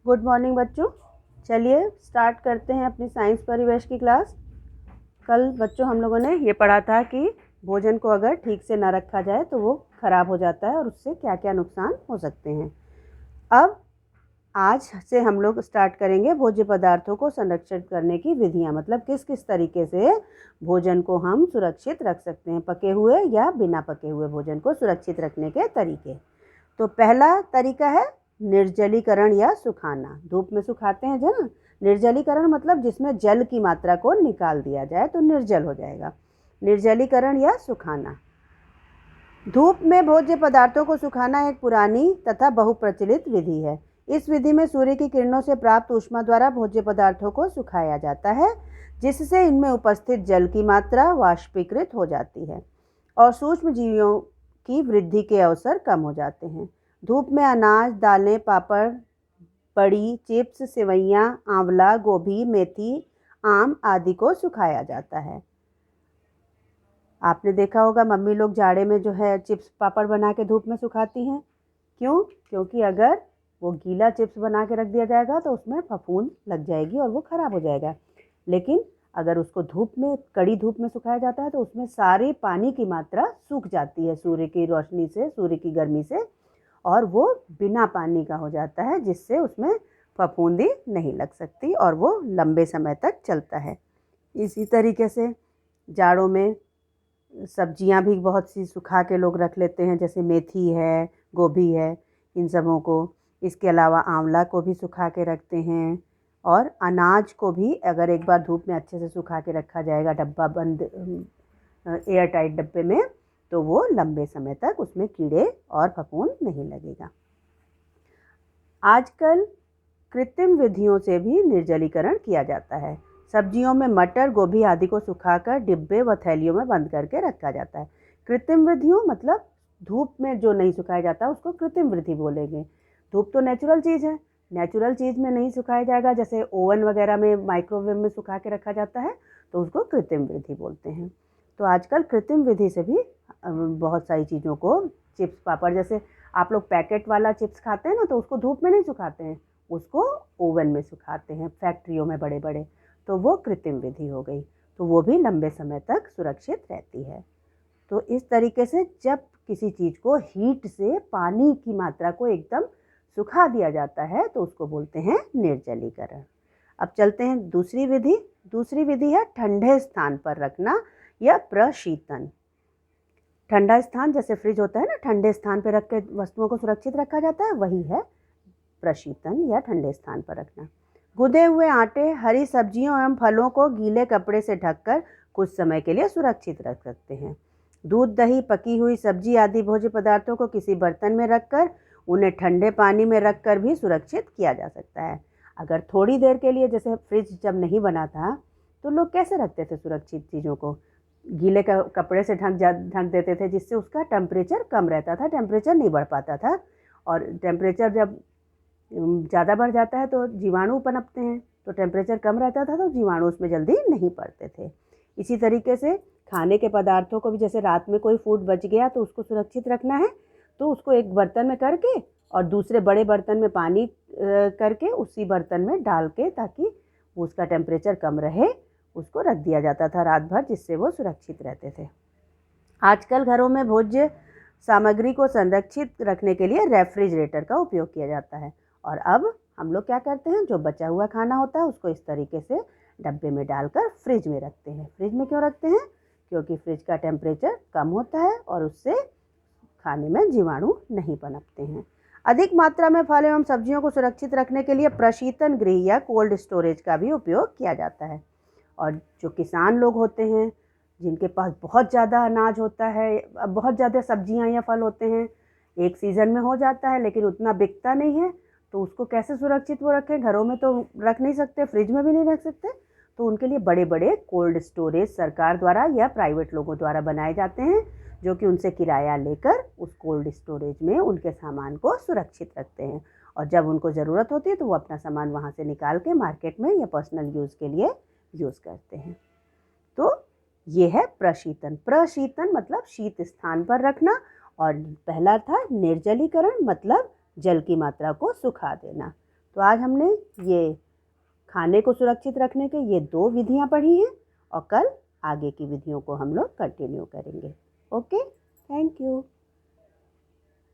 Good morning बच्चों। चलिए start करते हैं अपनी साइंस परिवेश की क्लास। कल बच्चों हम लोगों ने ये पढ़ा था कि भोजन को अगर ठीक से ना रखा जाए तो वो ख़राब हो जाता है और उससे क्या क्या नुकसान हो सकते हैं। अब आज से हम लोग स्टार्ट करेंगे भोज्य पदार्थों को संरक्षित करने की विधियाँ, मतलब किस किस तरीके से भोजन को हम सुरक्षित रख सकते हैं, पके हुए या बिना पके हुए भोजन को सुरक्षित रखने के तरीके। तो पहला तरीका है निर्जलीकरण या सुखाना। धूप में सुखाते हैं जो ना, निर्जलीकरण मतलब जिसमें जल की मात्रा को निकाल दिया जाए तो निर्जल हो जाएगा। निर्जलीकरण या सुखाना। धूप में भोज्य पदार्थों को सुखाना एक पुरानी तथा बहुप्रचलित विधि है। इस विधि में सूर्य की किरणों से प्राप्त ऊष्मा द्वारा भोज्य पदार्थों को सुखाया जाता है, जिससे इनमें उपस्थित जल की मात्रा वाष्पीकृत हो जाती है और सूक्ष्म जीवियों की वृद्धि के अवसर कम हो जाते हैं। धूप में अनाज, दालें, पापड़, बड़ी, चिप्स, सेवइयाँ, आंवला, गोभी, मेथी, आम आदि को सुखाया जाता है। आपने देखा होगा मम्मी लोग जाड़े में जो है चिप्स पापड़ बना के धूप में सुखाती हैं। क्यों? क्योंकि अगर वो गीला चिप्स बना के रख दिया जाएगा तो उसमें फफूंद लग जाएगी और वो ख़राब हो जाएगा। लेकिन अगर उसको धूप में, कड़ी धूप में सुखाया जाता है तो उसमें सारी पानी की मात्रा सूख जाती है सूर्य की रोशनी से, सूर्य की गर्मी से, और वो बिना पानी का हो जाता है, जिससे उसमें फफूंदी नहीं लग सकती और वो लंबे समय तक चलता है। इसी तरीके से जाड़ों में सब्जियां भी बहुत सी सुखा के लोग रख लेते हैं, जैसे मेथी है, गोभी है, इन सबों को। इसके अलावा आंवला को भी सुखा के रखते हैं और अनाज को भी अगर एक बार धूप में अच्छे से सुखा के रखा जाएगा डब्बा बंद एयर टाइट डब्बे में, तो वो लंबे समय तक उसमें कीड़े और फफूंद नहीं लगेगा। आजकल कृत्रिम विधियों से भी निर्जलीकरण किया जाता है। सब्जियों में मटर, गोभी आदि को सुखाकर डिब्बे व थैलियों में बंद करके रखा जाता है। कृत्रिम विधियों मतलब धूप में जो नहीं सुखाया जाता उसको कृत्रिम विधि बोलेंगे। धूप तो नेचुरल चीज़ है, नेचुरल चीज़ में नहीं सुखाया जाएगा, जैसे ओवन वगैरह में, माइक्रोवेव में सुखा के रखा जाता है तो उसको कृत्रिम विधि बोलते हैं। तो आजकल कृत्रिम विधि से भी बहुत सारी चीज़ों को, चिप्स पापड़, जैसे आप लोग पैकेट वाला चिप्स खाते हैं ना तो उसको धूप में नहीं सुखाते हैं, उसको ओवन में सुखाते हैं फैक्ट्रियों में बड़े बड़े, तो वो कृत्रिम विधि हो गई, तो वो भी लंबे समय तक सुरक्षित रहती है। तो इस तरीके से जब किसी चीज़ को हीट से पानी की मात्रा को एकदम सुखा दिया जाता है तो उसको बोलते हैं निर्जलीकरण। अब चलते हैं दूसरी विधि। दूसरी विधि है ठंडे स्थान पर रखना या प्रशीतन। ठंडा स्थान जैसे फ्रिज होता है ना, ठंडे स्थान पर रख के वस्तुओं को सुरक्षित रखा जाता है, वही है प्रशीतन या ठंडे स्थान पर रखना। गुदे हुए आटे, हरी सब्जियों एवं फलों को गीले कपड़े से ढककर कुछ समय के लिए सुरक्षित रख सकते हैं। दूध, दही, पकी हुई सब्जी आदि भोज्य पदार्थों को किसी बर्तन में रखकर उन्हें ठंडे पानी में रखकर भी सुरक्षित किया जा सकता है। अगर थोड़ी देर के लिए, जैसे फ्रिज जब नहीं बना था तो लोग कैसे रखते थे सुरक्षित चीज़ों को? गीले कपड़े से ढक देते थे, जिससे उसका टेम्परेचर कम रहता था, टेम्परेचर नहीं बढ़ पाता था। और टेम्परेचर जब ज़्यादा बढ़ जाता है तो जीवाणु पनपते हैं, तो टेम्परेचर कम रहता था तो जीवाणु उसमें जल्दी नहीं पड़ते थे। इसी तरीके से खाने के पदार्थों को भी, जैसे रात में कोई फूड बच गया तो उसको सुरक्षित रखना है तो उसको एक बर्तन में करके और दूसरे बड़े बर्तन में पानी करके उसी बर्तन में डाल के, ताकि उसका टेम्परेचर कम रहे, उसको रख दिया जाता था रात भर, जिससे वो सुरक्षित रहते थे। आजकल घरों में भोज्य सामग्री को संरक्षित रखने के लिए रेफ्रिजरेटर का उपयोग किया जाता है। और अब हम लोग क्या करते हैं, जो बचा हुआ खाना होता है उसको इस तरीके से डब्बे में डालकर फ्रिज में रखते हैं। फ्रिज में क्यों रखते हैं? क्योंकि फ्रिज का टेम्परेचर कम होता है और उससे खाने में जीवाणु नहीं पनपते हैं। अधिक मात्रा में फल एवं सब्जियों को सुरक्षित रखने के लिए प्रशीतन गृह या कोल्ड स्टोरेज का भी उपयोग किया जाता है। और जो किसान लोग होते हैं, जिनके पास बहुत ज़्यादा अनाज होता है, बहुत ज़्यादा सब्जियां या फल होते हैं, एक सीज़न में हो जाता है लेकिन उतना बिकता नहीं है, तो उसको कैसे सुरक्षित वो रखें? घरों में तो रख नहीं सकते, फ्रिज में भी नहीं रख सकते, तो उनके लिए बड़े बड़े कोल्ड स्टोरेज सरकार द्वारा या प्राइवेट लोगों द्वारा बनाए जाते हैं, जो कि उनसे किराया लेकर उस कोल्ड स्टोरेज में उनके सामान को सुरक्षित रखते हैं। और जब उनको ज़रूरत होती है तो वो अपना सामान वहाँ से निकाल के मार्केट में या पर्सनल यूज़ के लिए यूज़ करते हैं। तो ये है प्रशीतन। प्रशीतन मतलब शीत स्थान पर रखना, और पहला था निर्जलीकरण मतलब जल की मात्रा को सुखा देना। तो आज हमने ये खाने को सुरक्षित रखने के ये 2 विधियाँ पढ़ी हैं और कल आगे की विधियों को हम लोग कंटिन्यू करेंगे। Okay, thank you.